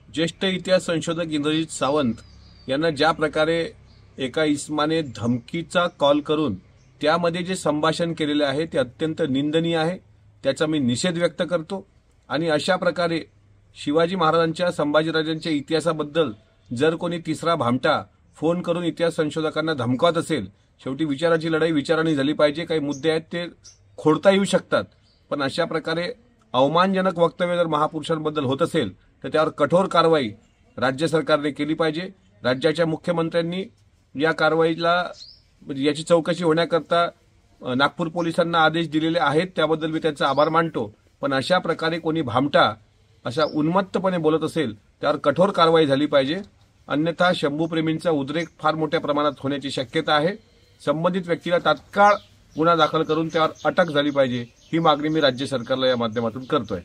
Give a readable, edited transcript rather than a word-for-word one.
ज्येष्ठ इतिहास संशोधक इंद्रजित सावंत यांना ज्या प्रकारे एका इस्माने धमकीचा कॉल करून त्यामध्ये जे संभाषण केलेले आहे ते अत्यंत निंदनीय आहे। त्याचा मी निषेध व्यक्त करतो। आणि अशा प्रकारे शिवाजी महाराजांच्या संभाजीराजांच्या इतिहासाबद्दल जर कोणी तिसरा भामटा फोन करून इतिहास संशोधकांना धमकावत असेल, शेवटी विचाराची लढाई विचाराने झाली पाहिजे। काही मुद्दे आहेत ते खोडता येऊ शकतात, पण अशा प्रकारे अवमानजनक वक्तव्य जर महापुरुषांबद्दल होत असेल तर त्यावर कठोर कारवाई राज्य सरकारने केली पाहिजे। राज्याच्या मुख्यमंत्र्यांनी या कारवाईला याची चौकशी होण्याकरता नागपूर पोलिसांना आदेश दिलेले आहेत, त्याबद्दल मी त्यांचा आभार मानतो। पण अशा प्रकारे कोणी भामटा अशा उन्मत्तपणे बोलत असेल त्यावर कठोर कारवाई झाली पाहिजे, अन्यथा शंभूप्रेमींचा उद्रेक फार मोठ्या प्रमाणात होण्याची शक्यता आहे। संबंधित व्यक्तीला तात्काळ गुन्हा दाखल करून त्यावर अटक झाली पाहिजे, ही मागणी मी राज्य सरकारला या माध्यमातून करतोय।